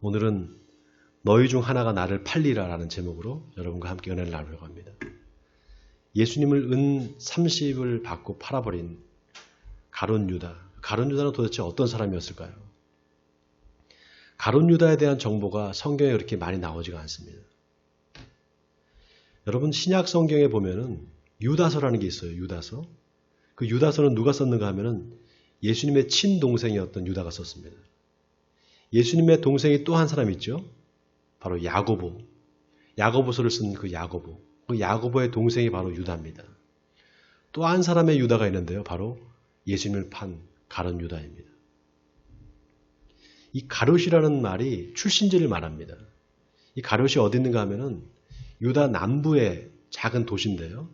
오늘은 너희 중 하나가 나를 팔리라 라는 제목으로 여러분과 함께 은혜를 나누려고 합니다. 예수님을 은 30을 받고 팔아버린 가룟 유다. 가룟 유다는 도대체 어떤 사람이었을까요? 가룟 유다에 대한 정보가 성경에 그렇게 많이 나오지가 않습니다. 여러분 신약 성경에 보면은 유다서라는 게 있어요. 유다서. 그 유다서는 누가 썼는가 하면은 예수님의 친동생이었던 유다가 썼습니다. 예수님의 동생이 또 한 사람 있죠. 바로 야고보. 야고보서를 쓴 그 야고보. 그 야고보의 동생이 바로 유다입니다. 또 한 사람의 유다가 있는데요. 바로 예수님을 판 가룟 유다입니다. 이 가룟이라는 말이 출신지를 말합니다. 이 가룟이 어디 있는가 하면은 유다 남부의 작은 도시인데요.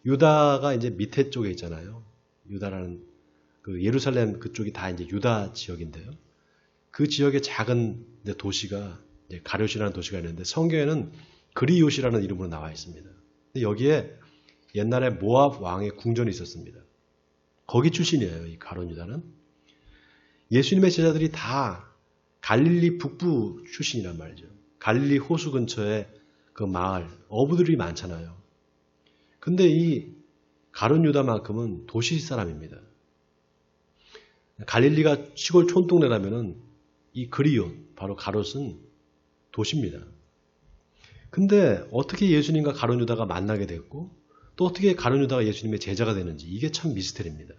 유다가 이제 밑에 쪽에 있잖아요. 유다라는 그 예루살렘 그쪽이 다 이제 유다 지역인데요. 그 지역의 작은 도시가 이제 가룟이라는 도시가 있는데 성경에는 그리옷이라는 이름으로 나와 있습니다. 근데 여기에 옛날에 모압 왕의 궁전이 있었습니다. 거기 출신이에요. 이 가룟 유다는. 예수님의 제자들이 다 갈릴리 북부 출신이란 말이죠. 갈릴리 호수 근처에 그 마을, 어부들이 많잖아요. 근데 이 가룟 유다만큼은 도시 사람입니다. 갈릴리가 시골 촌동네라면은 이 그리옷, 바로 가롯은 도시입니다. 근데 어떻게 예수님과 가룟 유다가 만나게 됐고 또 어떻게 가룟 유다가 예수님의 제자가 되는지 이게 참 미스터리입니다.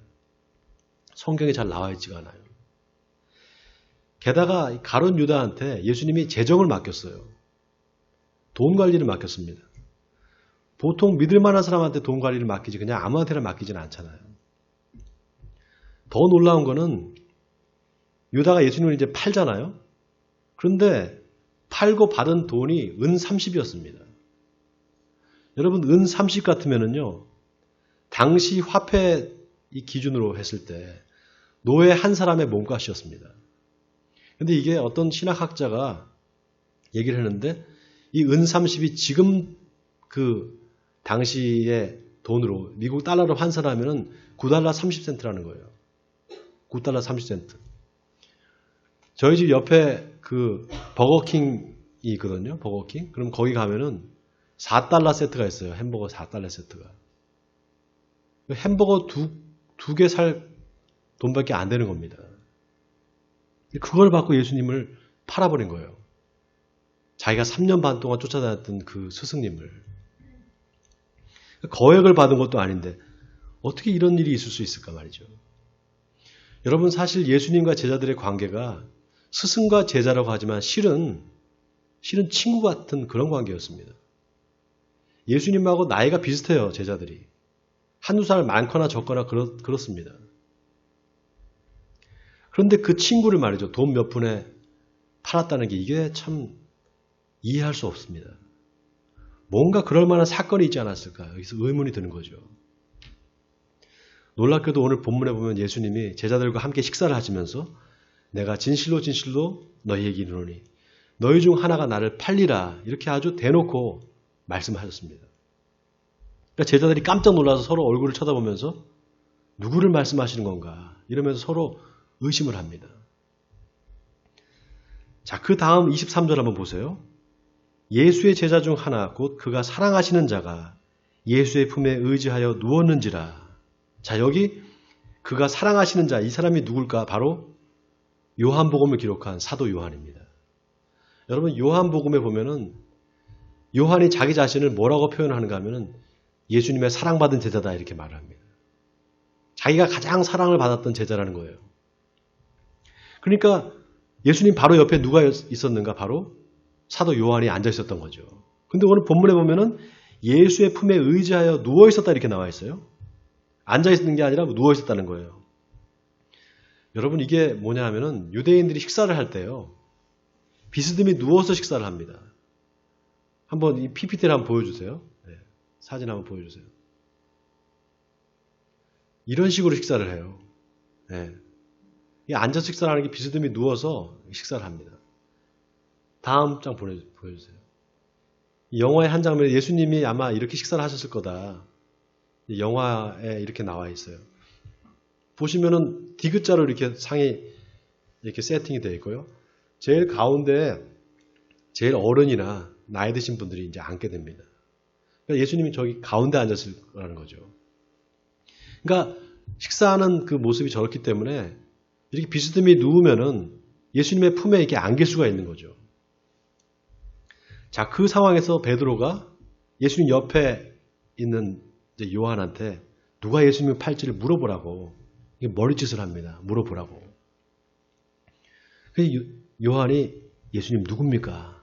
성경에 잘 나와 있지가 않아요. 게다가 가룟 유다한테 예수님이 재정을 맡겼어요. 돈 관리를 맡겼습니다. 보통 믿을 만한 사람한테 돈 관리를 맡기지 그냥 아무한테나 맡기지는 않잖아요. 더 놀라운 거는 유다가 예수님을 이제 팔잖아요. 그런데 팔고 받은 돈이 은 30이었습니다. 여러분 은 30 같으면은요. 당시 화폐 이 기준으로 했을 때 노예 한 사람의 몸값이었습니다. 근데 이게 어떤 신학학자가 얘기를 했는데 이 은 30이 지금 그 당시의 돈으로 미국 달러로 환산하면은 9달러 30센트라는 거예요. 9달러 30센트. 저희 집 옆에 그 버거킹이 있거든요. 버거킹. 그럼 거기 가면은 4달러 세트가 있어요. 햄버거 4달러 세트가. 햄버거 두 개 살 돈밖에 안 되는 겁니다. 그걸 받고 예수님을 팔아버린 거예요. 자기가 3년 반 동안 쫓아다녔던 그 스승님을. 거액을 받은 것도 아닌데 어떻게 이런 일이 있을 수 있을까 말이죠. 여러분 사실 예수님과 제자들의 관계가 스승과 제자라고 하지만 실은 친구 같은 그런 관계였습니다. 예수님하고 나이가 비슷해요. 제자들이. 한두 살 많거나 적거나 그렇습니다. 그런데 그 친구를 말이죠. 돈 몇 푼에 팔았다는 게 이게 참 이해할 수 없습니다. 뭔가 그럴 만한 사건이 있지 않았을까? 여기서 의문이 드는 거죠. 놀랍게도 오늘 본문에 보면 예수님이 제자들과 함께 식사를 하시면서 내가 진실로 진실로 너희에게 이르노니 너희 중 하나가 나를 팔리라 이렇게 아주 대놓고 말씀하셨습니다. 그러니까 제자들이 깜짝 놀라서 서로 얼굴을 쳐다보면서 누구를 말씀하시는 건가 이러면서 서로 의심을 합니다. 자, 그 다음 23절 한번 보세요. 예수의 제자 중 하나 곧 그가 사랑하시는 자가 예수의 품에 의지하여 누웠는지라. 자, 여기 그가 사랑하시는 자, 이 사람이 누굴까? 바로 요한복음을 기록한 사도 요한입니다. 여러분 요한복음에 보면은 요한이 자기 자신을 뭐라고 표현하는가 하면은 예수님의 사랑받은 제자다 이렇게 말을 합니다. 자기가 가장 사랑을 받았던 제자라는 거예요. 그러니까 예수님 바로 옆에 누가 있었는가? 바로 사도 요한이 앉아 있었던 거죠. 근데 오늘 본문에 보면은 예수의 품에 의지하여 누워 있었다 이렇게 나와 있어요. 앉아 있는 게 아니라 누워 있었다는 거예요. 여러분 이게 뭐냐 하면은 유대인들이 식사를 할 때요. 비스듬히 누워서 식사를 합니다. 한번 이 PPT를 한번 보여주세요. 네, 사진 한번 보여주세요. 이런 식으로 식사를 해요. 네. 이 앉아서 식사를 하는 게 비스듬히 누워서 식사를 합니다. 다음 장 보여주세요. 영화의 한 장면에 예수님이 아마 이렇게 식사를 하셨을 거다. 영화에 이렇게 나와 있어요. 보시면은 디귿자로 이렇게 상이 이렇게 세팅이 되어 있고요. 제일 가운데 제일 어른이나 나이 드신 분들이 이제 앉게 됩니다. 그러니까 예수님이 저기 가운데 앉았을 거라는 거죠. 그러니까 식사하는 그 모습이 저렇기 때문에 이렇게 비스듬히 누우면은 예수님의 품에 이렇게 안길 수가 있는 거죠. 자, 그 상황에서 베드로가 예수님 옆에 있는 이제 요한한테 누가 예수님의 팔찌를 물어보라고 머리짓을 합니다. 물어보라고. 요한이 예수님 누굽니까?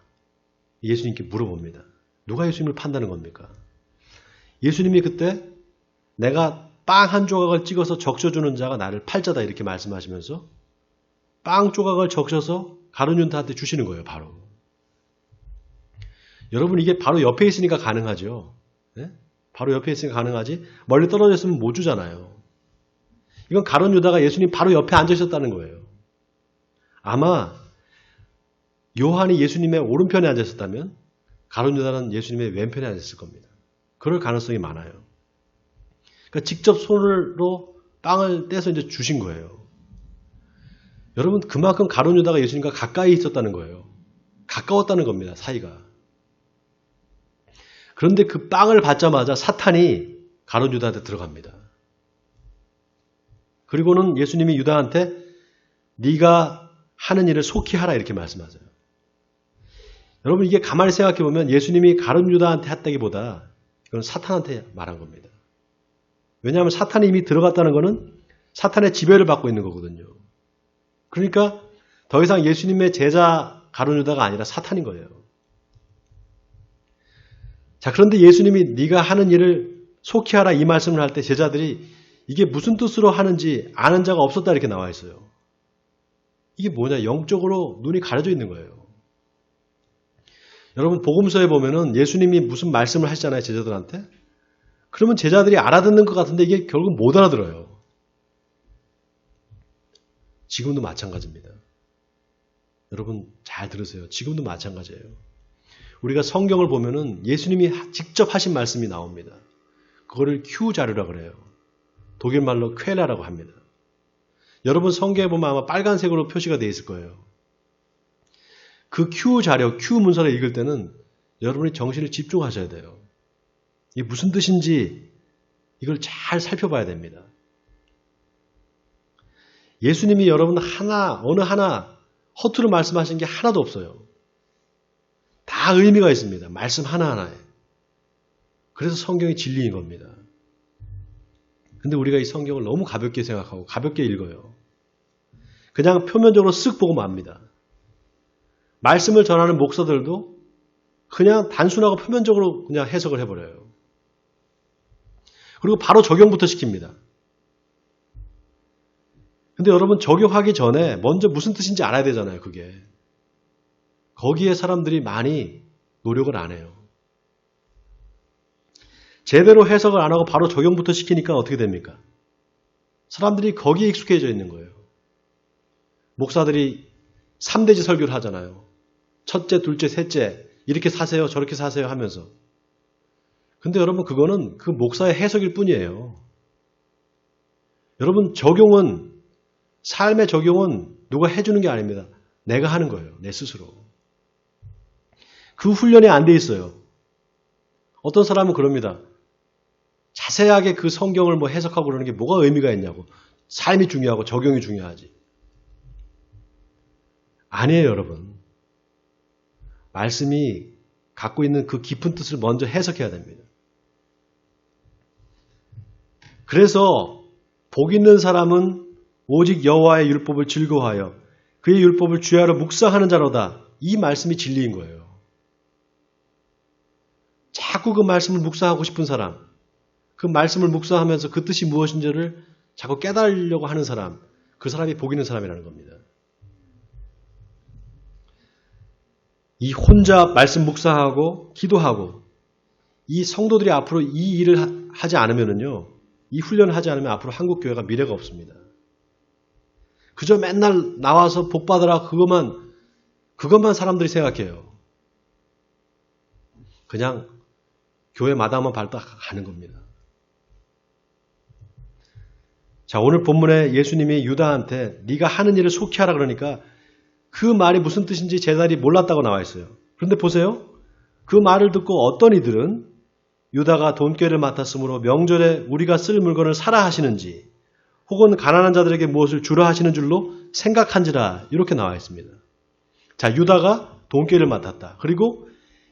예수님께 물어봅니다. 누가 예수님을 판다는 겁니까? 예수님이 그때 내가 빵 한 조각을 찍어서 적셔주는 자가 나를 팔자다 이렇게 말씀하시면서 빵 조각을 적셔서 가룟 유다한테 주시는 거예요. 바로. 여러분 이게 바로 옆에 있으니까 가능하죠. 네? 바로 옆에 있으니까 가능하지 멀리 떨어져 있으면 못 주잖아요. 이건 가룟 유다가 예수님 바로 옆에 앉아 있었다는 거예요. 아마 요한이 예수님의 오른편에 앉아 있었다면 가룟 유다는 예수님의 왼편에 앉아 있을 겁니다. 그럴 가능성이 많아요. 그러니까 직접 손으로 빵을 떼서 이제 주신 거예요. 여러분 그만큼 가룟 유다가 예수님과 가까이 있었다는 거예요. 가까웠다는 겁니다. 사이가. 그런데 그 빵을 받자마자 사탄이 가룟 유다한테 들어갑니다. 그리고는 예수님이 유다한테 네가 하는 일을 속히 하라 이렇게 말씀하세요. 여러분 이게 가만히 생각해 보면 예수님이 가룟 유다한테 했다기보다 이건 사탄한테 말한 겁니다. 왜냐하면 사탄이 이미 들어갔다는 것은 사탄의 지배를 받고 있는 거거든요. 그러니까 더 이상 예수님의 제자 가룟 유다가 아니라 사탄인 거예요. 자, 그런데 예수님이 네가 하는 일을 속히 하라 이 말씀을 할 때 제자들이 이게 무슨 뜻으로 하는지 아는 자가 없었다 이렇게 나와 있어요. 이게 뭐냐? 영적으로 눈이 가려져 있는 거예요. 여러분 복음서에 보면은 예수님이 무슨 말씀을 하시잖아요. 제자들한테. 그러면 제자들이 알아듣는 것 같은데 이게 결국 못 알아들어요. 지금도 마찬가지입니다. 여러분 잘 들으세요. 지금도 마찬가지예요. 우리가 성경을 보면은 예수님이 직접 하신 말씀이 나옵니다. 그거를 Q 자료라고 그래요. 독일 말로 퀘라라고 합니다. 여러분 성경에 보면 아마 빨간색으로 표시가 되어 있을 거예요. 그 Q 자료, Q 문서를 읽을 때는 여러분이 정신을 집중하셔야 돼요. 이게 무슨 뜻인지 이걸 잘 살펴봐야 됩니다. 예수님이 여러분 어느 하나 허투루 말씀하신 게 하나도 없어요. 다 의미가 있습니다. 말씀 하나하나에. 그래서 성경이 진리인 겁니다. 근데 우리가 이 성경을 너무 가볍게 생각하고 가볍게 읽어요. 그냥 표면적으로 쓱 보고 맙니다. 말씀을 전하는 목사들도 그냥 단순하고 표면적으로 그냥 해석을 해버려요. 그리고 바로 적용부터 시킵니다. 근데 여러분 적용하기 전에 먼저 무슨 뜻인지 알아야 되잖아요. 그게. 거기에 사람들이 많이 노력을 안 해요. 제대로 해석을 안 하고 바로 적용부터 시키니까 어떻게 됩니까? 사람들이 거기에 익숙해져 있는 거예요. 목사들이 3대지 설교를 하잖아요. 첫째, 둘째, 셋째 이렇게 사세요 저렇게 사세요 하면서. 근데 여러분 그거는 그 목사의 해석일 뿐이에요. 여러분 적용은 삶의 적용은 누가 해주는 게 아닙니다. 내가 하는 거예요. 내 스스로. 그 훈련이 안 돼 있어요. 어떤 사람은 그럽니다. 자세하게 그 성경을 뭐 해석하고 그러는 게 뭐가 의미가 있냐고. 삶이 중요하고 적용이 중요하지. 아니에요, 여러분. 말씀이 갖고 있는 그 깊은 뜻을 먼저 해석해야 됩니다. 그래서 복 있는 사람은 오직 여호와의 율법을 즐거워하여 그의 율법을 주야로 묵상하는 자로다. 이 말씀이 진리인 거예요. 자꾸 그 말씀을 묵상하고 싶은 사람, 그 말씀을 묵상하면서 그 뜻이 무엇인지를 자꾸 깨달으려고 하는 사람, 그 사람이 복 있는 사람이라는 겁니다. 이 혼자 말씀 묵상하고 기도하고 이 성도들이 앞으로 이 일을 하지 않으면요, 이 훈련을 하지 않으면 앞으로 한국 교회가 미래가 없습니다. 그저 맨날 나와서 복 받으라 그것만 사람들이 생각해요. 그냥 교회 마당만 밟다 가는 겁니다. 자, 오늘 본문에 예수님이 유다한테 네가 하는 일을 속히 하라 그러니까 그 말이 무슨 뜻인지 제자들이 몰랐다고 나와 있어요. 그런데 보세요. 그 말을 듣고 어떤 이들은 유다가 돈꾀를 맡았으므로 명절에 우리가 쓸 물건을 사라 하시는지 혹은 가난한 자들에게 무엇을 주라 하시는 줄로 생각한지라 이렇게 나와 있습니다. 자, 유다가 돈꾀를 맡았다. 그리고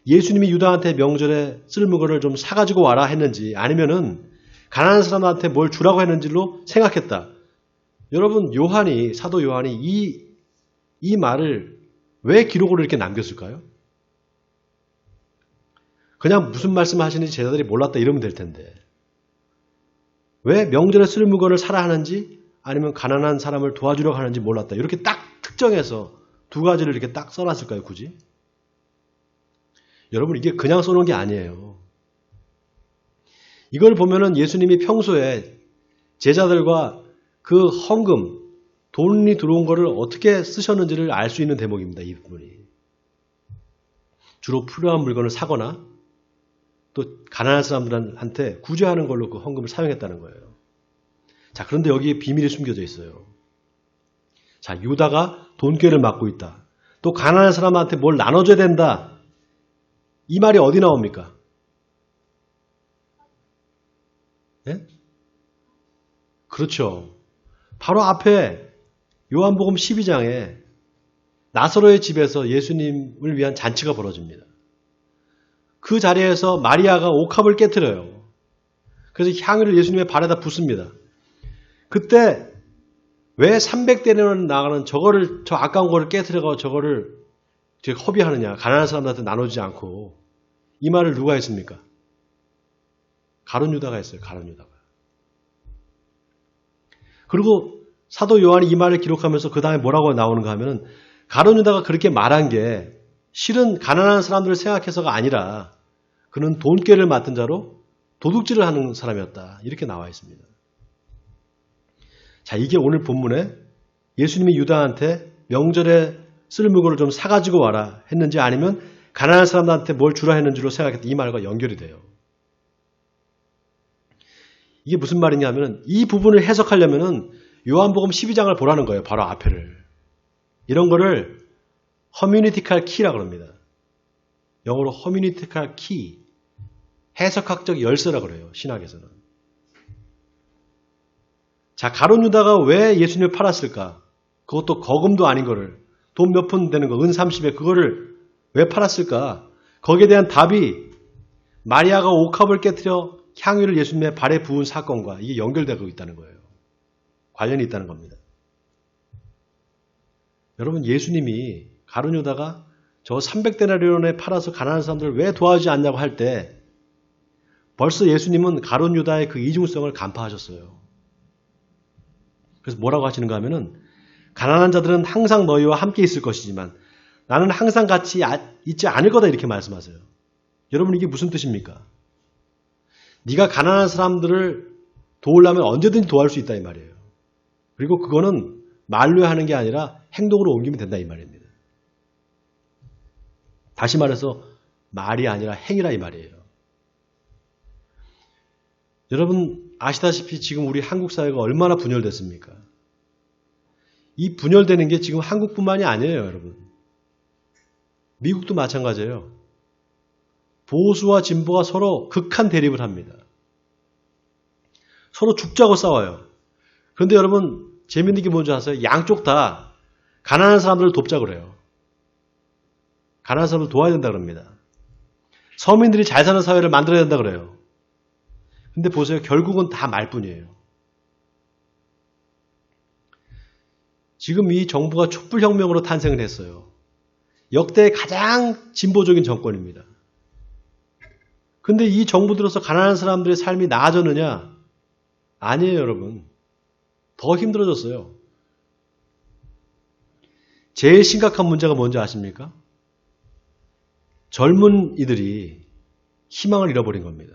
예수님이 유다한테 명절에 쓸 물건을 좀 사가지고 와라 했는지 아니면은 가난한 사람한테 뭘 주라고 했는지로 생각했다. 여러분, 사도 요한이 이 말을 왜 기록으로 이렇게 남겼을까요? 그냥 무슨 말씀을 하시는지 제자들이 몰랐다 이러면 될 텐데. 왜 명절에 쓸 물건을 사라 하는지 아니면 가난한 사람을 도와주려고 하는지 몰랐다. 이렇게 딱 특정해서 두 가지를 이렇게 딱 써놨을까요, 굳이? 여러분, 이게 그냥 써놓은 게 아니에요. 이걸 보면은 예수님이 평소에 제자들과 그 헌금, 돈이 들어온 거를 어떻게 쓰셨는지를 알 수 있는 대목입니다, 이 부분이. 주로 필요한 물건을 사거나 또 가난한 사람들한테 구제하는 걸로 그 헌금을 사용했다는 거예요. 자, 그런데 여기에 비밀이 숨겨져 있어요. 자, 유다가 돈꾀를 맡고 있다. 또 가난한 사람한테 뭘 나눠줘야 된다. 이 말이 어디 나옵니까? 네? 그렇죠. 바로 앞에 요한복음 12장에 나사로의 집에서 예수님을 위한 잔치가 벌어집니다. 그 자리에서 마리아가 옥합을 깨트려요. 그래서 향유를 예수님의 발에다 붓습니다. 그때 왜 300대는 나가는 저 아까운 거를 깨트려서 저거를 허비하느냐. 가난한 사람들한테 나눠주지 않고. 이 말을 누가 했습니까? 가룟 유다가 했어요. 가룟 유다가. 그리고 사도 요한이 이 말을 기록하면서 그 다음에 뭐라고 나오는가 하면은 가룟 유다가 그렇게 말한 게 실은 가난한 사람들을 생각해서가 아니라 그는 돈꾀를 맡은 자로 도둑질을 하는 사람이었다. 이렇게 나와 있습니다. 자, 이게 오늘 본문에 예수님이 유다한테 명절에 쓸 물건을 좀 사가지고 와라 했는지 아니면 가난한 사람들한테 뭘 주라 했는지로 생각했다. 이 말과 연결이 돼요. 이게 무슨 말이냐 하면 이 부분을 해석하려면은 요한복음 12장을 보라는 거예요. 바로 앞에를. 이런 거를 허뮤니티칼 키라고 합니다. 영어로 허뮤니티칼 키. 해석학적 열쇠라고 그래요. 신학에서는. 자, 가룟 유다가 왜 예수님을 팔았을까? 그것도 거금도 아닌 거를. 돈 몇 푼 되는 거, 은 30에 그거를 왜 팔았을까? 거기에 대한 답이 마리아가 옥합을 깨트려 향유를 예수님의 발에 부은 사건과 이게 연결되고 있다는 거예요. 관련이 있다는 겁니다. 여러분, 예수님이 가룟 유다가 저 300데나리온에 팔아서 가난한 사람들을 왜 도와주지 않냐고 할 때 벌써 예수님은 가룟 유다의 그 이중성을 간파하셨어요. 그래서 뭐라고 하시는가 하면은 가난한 자들은 항상 너희와 함께 있을 것이지만 나는 항상 같이 있지 않을 거다 이렇게 말씀하세요. 여러분, 이게 무슨 뜻입니까? 네가 가난한 사람들을 도우려면 언제든지 도와줄 수 있다 이 말이에요. 그리고 그거는 말로 하는 게 아니라 행동으로 옮기면 된다 이 말입니다. 다시 말해서 말이 아니라 행위라 이 말이에요. 여러분 아시다시피 지금 우리 한국 사회가 얼마나 분열됐습니까? 이 분열되는 게 지금 한국뿐만이 아니에요, 여러분. 미국도 마찬가지예요. 보수와 진보가 서로 극한 대립을 합니다. 서로 죽자고 싸워요. 그런데 여러분 재밌는 게 뭔지 아세요? 양쪽 다 가난한 사람들을 돕자 그래요. 가난한 사람을 도와야 된다 그럽니다. 서민들이 잘 사는 사회를 만들어야 된다 그래요. 근데 보세요. 결국은 다 말뿐이에요. 지금 이 정부가 촛불혁명으로 탄생을 했어요. 역대 가장 진보적인 정권입니다. 근데 이 정부 들어서 가난한 사람들의 삶이 나아졌느냐? 아니에요, 여러분. 더 힘들어졌어요. 제일 심각한 문제가 뭔지 아십니까? 젊은 이들이 희망을 잃어버린 겁니다.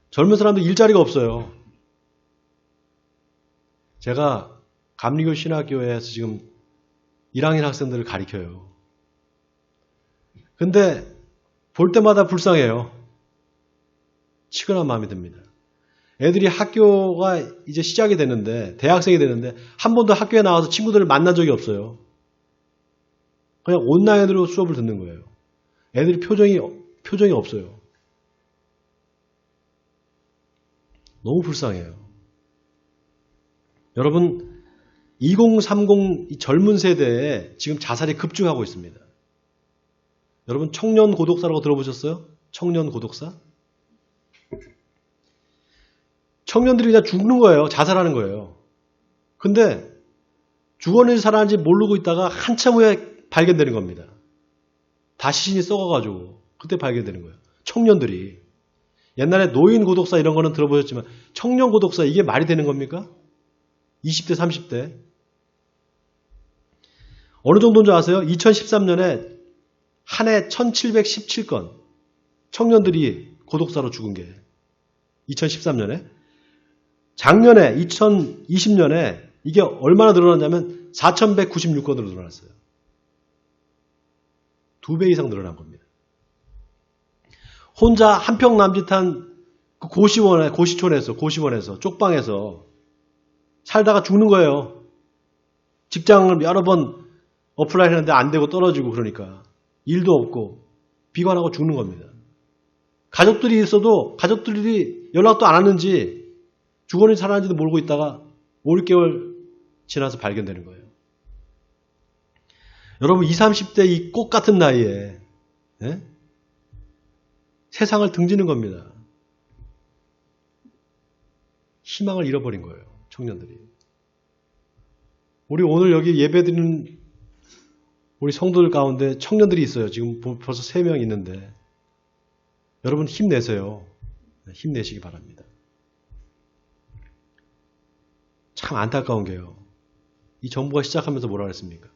젊은 사람들 일자리가 없어요. 제가 감리교 신학교에서 지금 1학년 학생들을 가르쳐요. 근데 볼 때마다 불쌍해요. 치근한 마음이 듭니다. 애들이 학교가 이제 시작이 됐는데 대학생이 됐는데 한 번도 학교에 나와서 친구들을 만난 적이 없어요. 그냥 온라인으로 수업을 듣는 거예요. 애들이 표정이 없어요. 너무 불쌍해요. 여러분, 2030 이 젊은 세대에 지금 자살이 급증하고 있습니다. 여러분, 청년 고독사라고 들어보셨어요? 청년 고독사? 청년들이 그냥 죽는 거예요. 자살하는 거예요. 근데 죽었는지 살았는지 모르고 있다가 한참 후에 발견되는 겁니다. 다 시신이 썩어가지고 그때 발견되는 거예요. 청년들이. 옛날에 노인 고독사 이런 거는 들어보셨지만 청년 고독사 이게 말이 되는 겁니까? 20대, 30대. 어느 정도인지 아세요? 2013년에 한 해 1717건 청년들이 고독사로 죽은 게 2013년에. 작년에 2020년에 이게 얼마나 늘어났냐면 4196건으로 늘어났어요. 2배 이상 늘어난 겁니다. 혼자 한평 남짓한 그 고시촌에서 쪽방에서 살다가 죽는 거예요. 직장을 여러 번 어플라이 했는데 안 되고 떨어지고 그러니까 일도 없고 비관하고 죽는 겁니다. 가족들이 있어도 가족들이 연락도 안 왔는지 죽었는지 살았는지도 모르고 있다가 5, 6개월 지나서 발견되는 거예요. 여러분 20, 30대 이 꽃 같은 나이에 세상을 등지는 겁니다. 희망을 잃어버린 거예요. 청년들이. 우리 오늘 여기 예배드리는 우리 성도들 가운데 청년들이 있어요. 지금 벌써 3명 있는데 여러분 힘내세요. 힘내시기 바랍니다. 참 안타까운 게요. 이 정부가 시작하면서 뭐라 그랬습니까?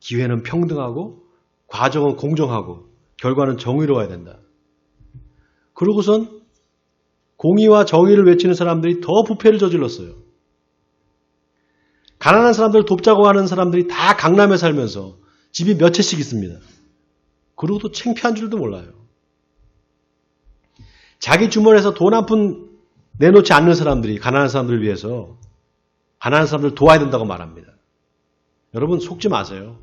기회는 평등하고 과정은 공정하고 결과는 정의로워야 된다. 그러고선 공의와 정의를 외치는 사람들이 더 부패를 저질렀어요. 가난한 사람들을 돕자고 하는 사람들이 다 강남에 살면서 집이 몇 채씩 있습니다. 그러고도 창피한 줄도 몰라요. 자기 주머니에서 돈 한 푼 내놓지 않는 사람들이 가난한 사람들을 위해서 가난한 사람들을 도와야 된다고 말합니다. 여러분 속지 마세요.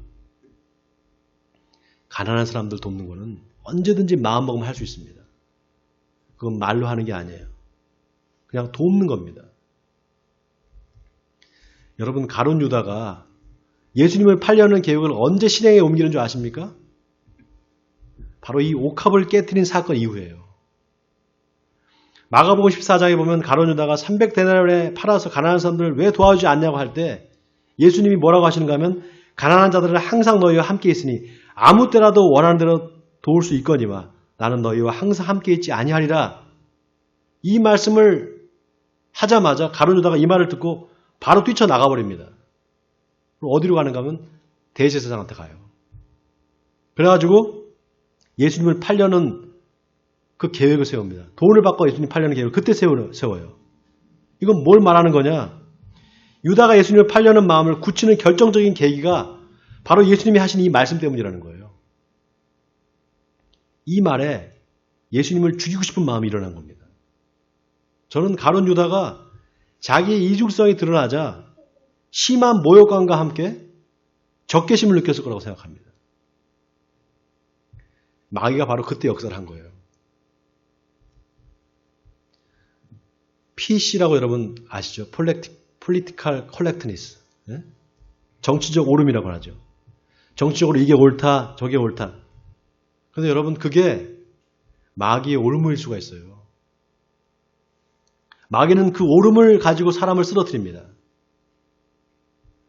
가난한 사람들 돕는 거는 언제든지 마음먹으면 할 수 있습니다. 그건 말로 하는 게 아니에요. 그냥 돕는 겁니다. 여러분 가룟 유다가 예수님을 팔려는 계획을 언제 실행에 옮기는 줄 아십니까? 바로 이 옥합을 깨트린 사건 이후에요. 마가복음 14장에 보면 가룟 유다가 300데나리온에 팔아서 가난한 사람들을 왜 도와주지 않냐고 할 때 예수님이 뭐라고 하시는가 하면 가난한 자들은 항상 너희와 함께 있으니 아무 때라도 원하는 대로 도울 수 있거니와 나는 너희와 항상 함께 있지 아니하리라. 이 말씀을 하자마자 가룟 유다가 이 말을 듣고 바로 뛰쳐나가 버립니다. 어디로 가는가 하면 대제사장한테 가요. 그래가지고 예수님을 팔려는 그 계획을 세웁니다. 돈을 받고 예수님 팔려는 계획을 그때 세워요. 이건 뭘 말하는 거냐? 유다가 예수님을 팔려는 마음을 굳히는 결정적인 계기가 바로 예수님이 하신 이 말씀 때문이라는 거예요. 이 말에 예수님을 죽이고 싶은 마음이 일어난 겁니다. 저는 가룟 유다가 자기의 이중성이 드러나자 심한 모욕감과 함께 적개심을 느꼈을 거라고 생각합니다. 마귀가 바로 그때 역사를 한 거예요. PC라고 여러분 아시죠? Political Correctness. 정치적 옳음이라고 하죠. 정치적으로 이게 옳다, 저게 옳다. 그런데 여러분 그게 마귀의 옳음일 수가 있어요. 마귀는 그 옳음을 가지고 사람을 쓰러뜨립니다.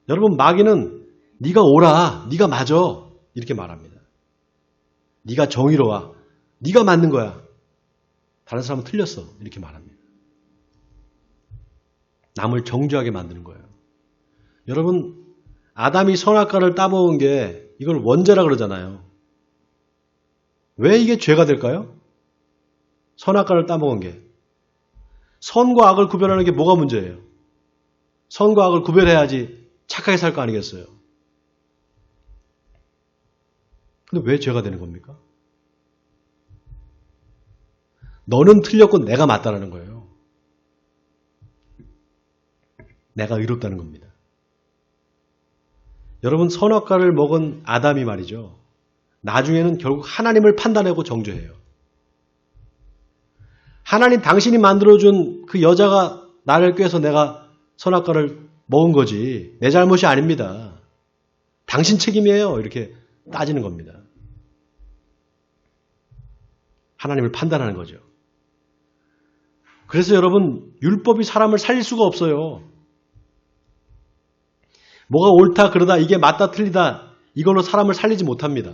여러분 마귀는 네가 옳아, 네가 맞아 이렇게 말합니다. 네가 정의로워, 네가 맞는 거야. 다른 사람은 틀렸어 이렇게 말합니다. 남을 정죄하게 만드는 거예요. 여러분 아담이 선악과를 따먹은 게 이걸 원죄라 그러잖아요. 왜 이게 죄가 될까요? 선악과를 따먹은 게. 선과 악을 구별하는 게 뭐가 문제예요? 선과 악을 구별해야지 착하게 살 거 아니겠어요? 근데 왜 죄가 되는 겁니까? 너는 틀렸고 내가 맞다라는 거예요. 내가 의롭다는 겁니다. 여러분 선악과를 먹은 아담이 말이죠. 나중에는 결국 하나님을 판단하고 정죄해요. 하나님 당신이 만들어준 그 여자가 나를 꾀해서 내가 선악과를 먹은 거지 내 잘못이 아닙니다. 당신 책임이에요. 이렇게 따지는 겁니다. 하나님을 판단하는 거죠. 그래서 여러분 율법이 사람을 살릴 수가 없어요. 뭐가 옳다 그러다 이게 맞다 틀리다 이걸로 사람을 살리지 못합니다.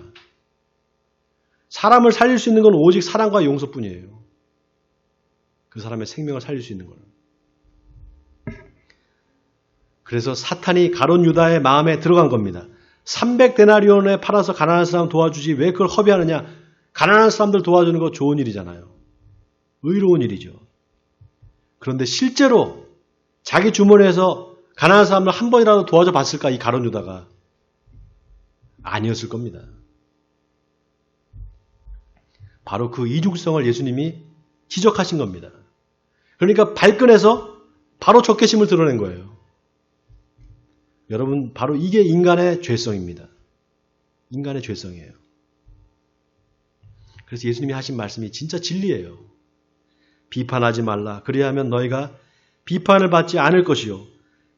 사람을 살릴 수 있는 건 오직 사랑과 용서뿐이에요. 그 사람의 생명을 살릴 수 있는 거는. 그래서 사탄이 가룟 유다의 마음에 들어간 겁니다. 300데나리온에 팔아서 가난한 사람 도와주지 왜 그걸 허비하느냐. 가난한 사람들 도와주는 거 좋은 일이잖아요. 의로운 일이죠. 그런데 실제로 자기 주머니에서 가난한 사람을 한 번이라도 도와줘 봤을까 이 가룟 유다가? 아니었을 겁니다. 바로 그 이중성을 예수님이 지적하신 겁니다. 그러니까 발끈해서 바로 적개심을 드러낸 거예요. 여러분 바로 이게 인간의 죄성입니다. 인간의 죄성이에요. 그래서 예수님이 하신 말씀이 진짜 진리예요. 비판하지 말라. 그리하면 너희가 비판을 받지 않을 것이요.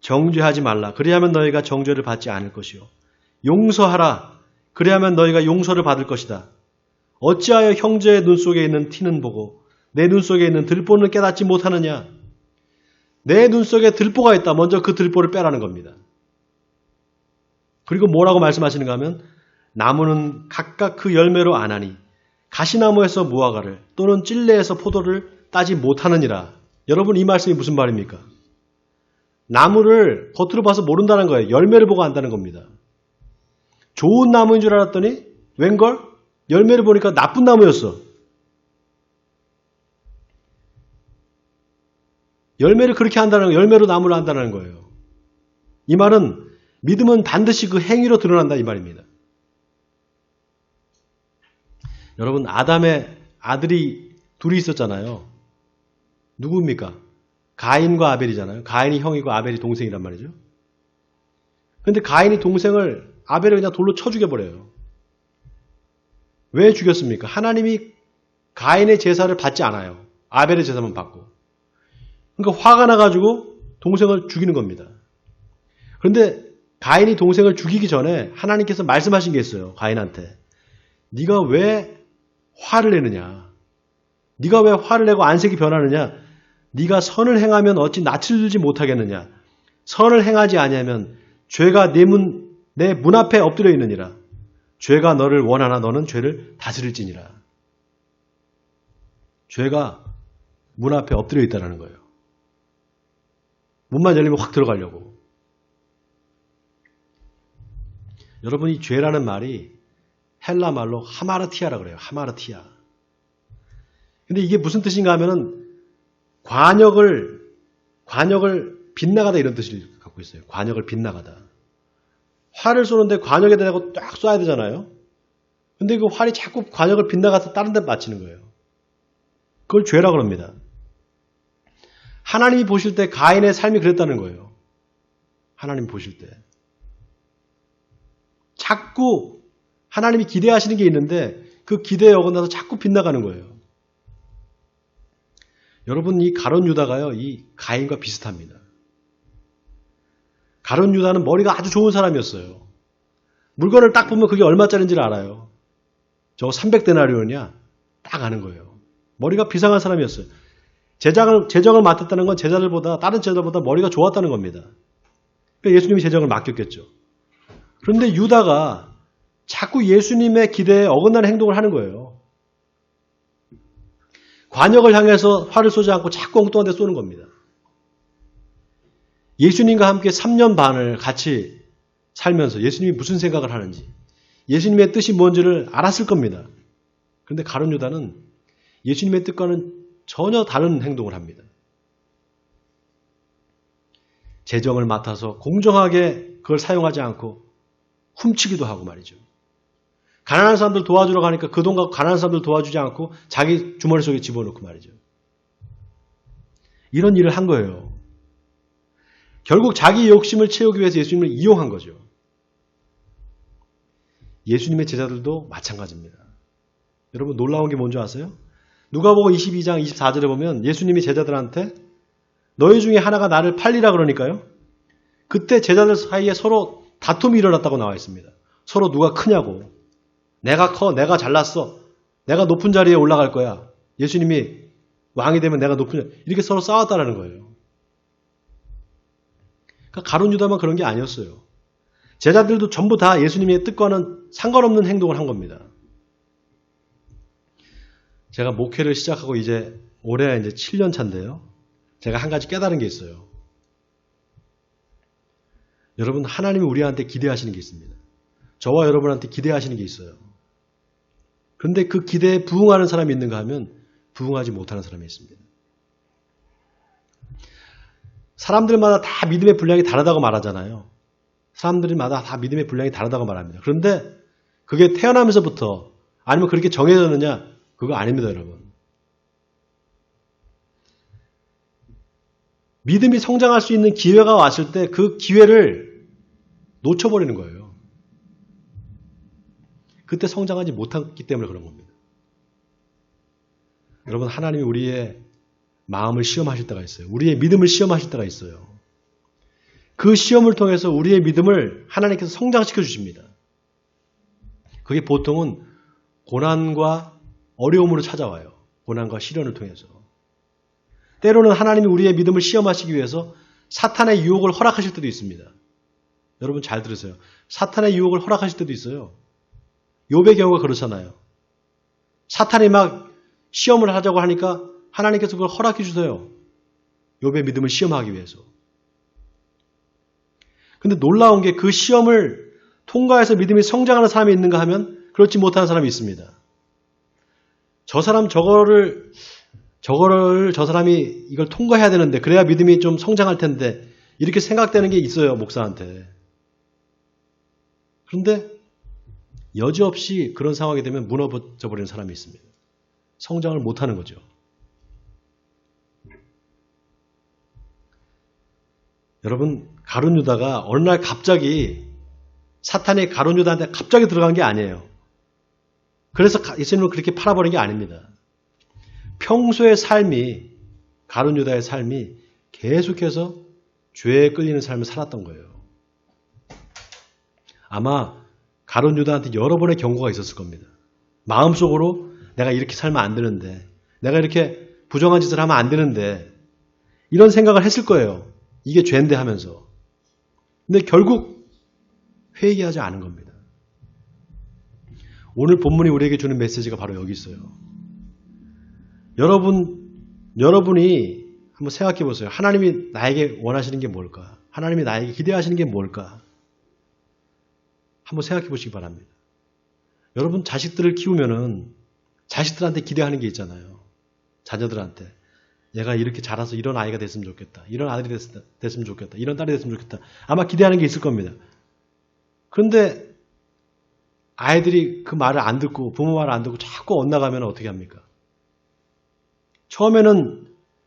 정죄하지 말라. 그리하면 너희가 정죄를 받지 않을 것이요. 용서하라. 그리하면 너희가 용서를 받을 것이다. 어찌하여 형제의 눈 속에 있는 티는 보고 내 눈 속에 있는 들보는 깨닫지 못하느냐. 내 눈 속에 들보가 있다. 먼저 그 들보를 빼라는 겁니다. 그리고 뭐라고 말씀하시는가 하면 나무는 각각 그 열매로 아나니 가시나무에서 무화과를 또는 찔레에서 포도를 따지 못하느니라. 여러분 이 말씀이 무슨 말입니까? 나무를 겉으로 봐서 모른다는 거예요. 열매를 보고 안다는 겁니다. 좋은 나무인 줄 알았더니 웬걸? 열매를 보니까 나쁜 나무였어. 열매를 그렇게 한다는 거예요. 열매로 나무를 한다는 거예요. 이 말은 믿음은 반드시 그 행위로 드러난다 이 말입니다. 여러분 아담의 아들이 둘이 있었잖아요. 누구입니까? 가인과 아벨이잖아요. 가인이 형이고 아벨이 동생이란 말이죠. 그런데 가인이 동생을 아벨을 그냥 돌로 쳐 죽여버려요. 왜 죽였습니까? 하나님이 가인의 제사를 받지 않아요. 아벨의 제사만 받고. 그러니까 화가 나가지고 동생을 죽이는 겁니다. 그런데 가인이 동생을 죽이기 전에 하나님께서 말씀하신 게 있어요. 가인한테. 네가 왜 화를 내느냐? 네가 왜 화를 내고 안색이 변하느냐? 네가 선을 행하면 어찌 낯을 들지 못하겠느냐? 선을 행하지 아니하면 죄가 내 문 앞에 엎드려 있느니라. 죄가 너를 원하나 너는 죄를 다스릴지니라. 죄가 문 앞에 엎드려 있다는 거예요. 문만 열리면 확 들어가려고. 여러분 이 죄라는 말이 헬라 말로 하마르티아라 그래요. 하마르티아. 근데 이게 무슨 뜻인가 하면은 관역을 빗나가다 이런 뜻을 갖고 있어요. 관역을 빗나가다. 활을 쏘는데 관역에 대고 딱 쏴야 되잖아요. 근데 그 활이 자꾸 관역을 빗나가서 다른 데 맞히는 거예요. 그걸 죄라고 합니다. 하나님이 보실 때 가인의 삶이 그랬다는 거예요. 하나님 보실 때. 자꾸 하나님이 기대하시는 게 있는데 그 기대에 어긋나서 자꾸 빗나가는 거예요. 여러분 이 가룟 유다가요. 이 가인과 비슷합니다. 가룟 유다는 머리가 아주 좋은 사람이었어요. 물건을 딱 보면 그게 얼마짜리인지를 알아요. 저거 300데나리온이야. 딱 아는 거예요. 머리가 비상한 사람이었어요. 재정을 맡았다는 건 제자들보다 다른 제자들보다 머리가 좋았다는 겁니다. 그러니까 예수님이 재정을 맡겼겠죠. 그런데 유다가 자꾸 예수님의 기대에 어긋나는 행동을 하는 거예요. 관역을 향해서 활을 쏘지 않고 자꾸 엉뚱한 데 쏘는 겁니다. 예수님과 함께 3년 반을 같이 살면서 예수님이 무슨 생각을 하는지 예수님의 뜻이 뭔지를 알았을 겁니다. 그런데 가룟 유다는 예수님의 뜻과는 전혀 다른 행동을 합니다. 재정을 맡아서 공정하게 그걸 사용하지 않고 훔치기도 하고 말이죠. 가난한 사람들 도와주러 가니까 그 돈 갖고 가난한 사람들 도와주지 않고 자기 주머니 속에 집어넣고 말이죠. 이런 일을 한 거예요. 결국 자기 욕심을 채우기 위해서 예수님을 이용한 거죠. 예수님의 제자들도 마찬가지입니다. 여러분 놀라운 게 뭔지 아세요? 누가복음 22장 24절에 보면 예수님이 제자들한테 너희 중에 하나가 나를 팔리라 그러니까요. 그때 제자들 사이에 서로 다툼이 일어났다고 나와 있습니다. 서로 누가 크냐고. 내가 커, 내가 잘났어. 내가 높은 자리에 올라갈 거야. 예수님이 왕이 되면 내가 높은 자리. 이렇게 서로 싸웠다라는 거예요. 그러니까 가룟 유다만 그런 게 아니었어요. 제자들도 전부 다 예수님의 뜻과는 상관없는 행동을 한 겁니다. 제가 목회를 시작하고 이제 올해 이제 7년 차인데요. 제가 한 가지 깨달은 게 있어요. 여러분, 하나님이 우리한테 기대하시는 게 있습니다. 저와 여러분한테 기대하시는 게 있어요. 그런데 그 기대에 부응하는 사람이 있는가 하면 부응하지 못하는 사람이 있습니다. 사람들마다 다 믿음의 분량이 다르다고 말하잖아요. 사람들마다 다 믿음의 분량이 다르다고 말합니다. 그런데 그게 태어나면서부터 아니면 그렇게 정해졌느냐? 그거 아닙니다, 여러분. 믿음이 성장할 수 있는 기회가 왔을 때 그 기회를 놓쳐버리는 거예요. 그때 성장하지 못했기 때문에 그런 겁니다. 여러분, 하나님이 우리의 마음을 시험하실 때가 있어요. 우리의 믿음을 시험하실 때가 있어요. 그 시험을 통해서 우리의 믿음을 하나님께서 성장시켜 주십니다. 그게 보통은 고난과 어려움으로 찾아와요. 고난과 시련을 통해서. 때로는 하나님이 우리의 믿음을 시험하시기 위해서 사탄의 유혹을 허락하실 때도 있습니다. 여러분 잘 들으세요. 사탄의 유혹을 허락하실 때도 있어요. 욥의 경우가 그렇잖아요. 사탄이 막 시험을 하자고 하니까 하나님께서 그걸 허락해 주세요. 욥의 믿음을 시험하기 위해서. 근데 놀라운 게 그 시험을 통과해서 믿음이 성장하는 사람이 있는가 하면 그렇지 못하는 사람이 있습니다. 저 사람이 이걸 통과해야 되는데 그래야 믿음이 좀 성장할 텐데 이렇게 생각되는 게 있어요, 목사한테. 그런데 여지없이 그런 상황이 되면 무너져 버리는 사람이 있습니다. 성장을 못하는 거죠. 여러분, 가룟 유다가 어느 날 갑자기 사탄이 가룟 유다한테 갑자기 들어간 게 아니에요. 그래서 예수님을 그렇게 팔아버린 게 아닙니다. 평소의 삶이, 가룟 유다의 삶이 계속해서 죄에 끌리는 삶을 살았던 거예요. 아마 가룟 유다한테 여러 번의 경고가 있었을 겁니다. 마음속으로 내가 이렇게 살면 안 되는데, 내가 이렇게 부정한 짓을 하면 안 되는데, 이런 생각을 했을 거예요. 이게 죄인데 하면서. 근데 결국 회개하지 않은 겁니다. 오늘 본문이 우리에게 주는 메시지가 바로 여기 있어요. 여러분이 한번 생각해 보세요. 하나님이 나에게 원하시는 게 뭘까? 하나님이 나에게 기대하시는 게 뭘까? 한번 생각해 보시기 바랍니다. 여러분 자식들을 키우면은 자식들한테 기대하는 게 있잖아요. 자녀들한테. 얘가 이렇게 자라서 이런 아이가 됐으면 좋겠다. 이런 아들이 됐으면 좋겠다. 이런 딸이 됐으면 좋겠다. 아마 기대하는 게 있을 겁니다. 그런데 아이들이 그 말을 안 듣고 부모 말을 안 듣고 자꾸 엇나가면 어떻게 합니까? 처음에는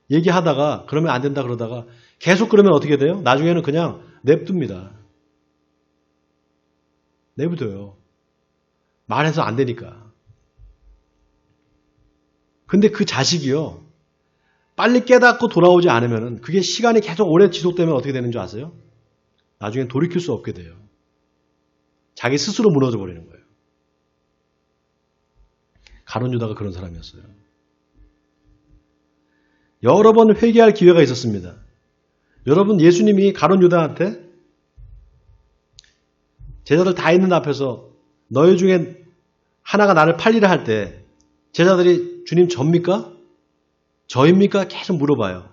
얘기하다가 그러면 안 된다 그러다가 계속 그러면 어떻게 돼요? 나중에는 그냥 냅둡니다. 내버려요. 말해서 안 되니까. 근데 그 자식이요. 빨리 깨닫고 돌아오지 않으면 그게 시간이 계속 오래 지속되면 어떻게 되는 줄 아세요? 나중엔 돌이킬 수 없게 돼요. 자기 스스로 무너져 버리는 거예요. 가룟 유다가 그런 사람이었어요. 여러 번 회개할 기회가 있었습니다. 여러분, 예수님이 가룟 유다한테 제자들 다 있는 앞에서 너희 중에 하나가 나를 팔리라 할 때 제자들이 주님 접니까? 저입니까? 계속 물어봐요.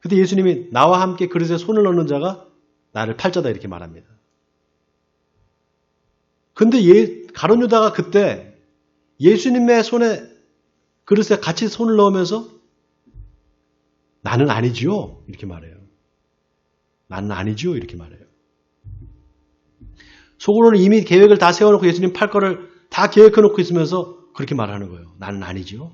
근데 예수님이 나와 함께 그릇에 손을 넣는 자가 나를 팔자다 이렇게 말합니다. 근데 가룟 유다가 그때 예수님의 손에 그릇에 같이 손을 넣으면서 나는 아니지요 이렇게 말해요. 나는 아니지요 이렇게 말해요. 속으로는 이미 계획을 다 세워놓고 예수님 팔 거를 다 계획해놓고 있으면서 그렇게 말하는 거예요. 나는 아니지요.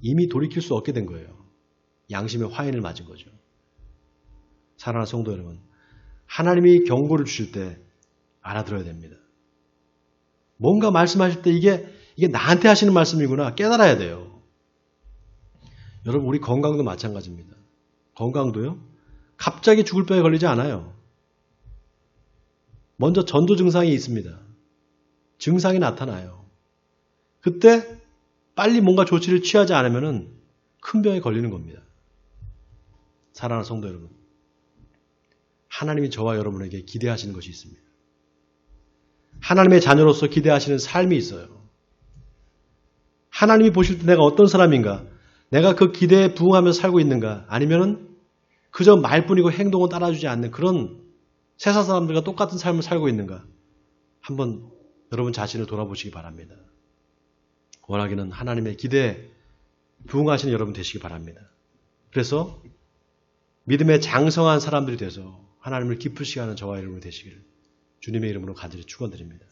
이미 돌이킬 수 없게 된 거예요. 양심의 화인을 맞은 거죠. 사랑하는 성도 여러분, 하나님이 경고를 주실 때 알아들어야 됩니다. 뭔가 말씀하실 때 이게 나한테 하시는 말씀이구나 깨달아야 돼요. 여러분 우리 건강도 마찬가지입니다. 건강도요. 갑자기 죽을 병에 걸리지 않아요. 먼저 전조 증상이 있습니다. 증상이 나타나요. 그때 빨리 뭔가 조치를 취하지 않으면 큰 병에 걸리는 겁니다. 사랑하는 성도 여러분, 하나님이 저와 여러분에게 기대하시는 것이 있습니다. 하나님의 자녀로서 기대하시는 삶이 있어요. 하나님이 보실 때 내가 어떤 사람인가? 내가 그 기대에 부응하면서 살고 있는가? 아니면은 그저 말뿐이고 행동은 따라주지 않는 그런 세상 사람들과 똑같은 삶을 살고 있는가? 한번 여러분 자신을 돌아보시기 바랍니다. 원하기는 하나님의 기대에 부응하시는 여러분 되시기 바랍니다. 그래서 믿음에 장성한 사람들이 돼서 하나님을 기쁘시게 하는 저와 여러분이 되시기를 주님의 이름으로 간절히 축원드립니다.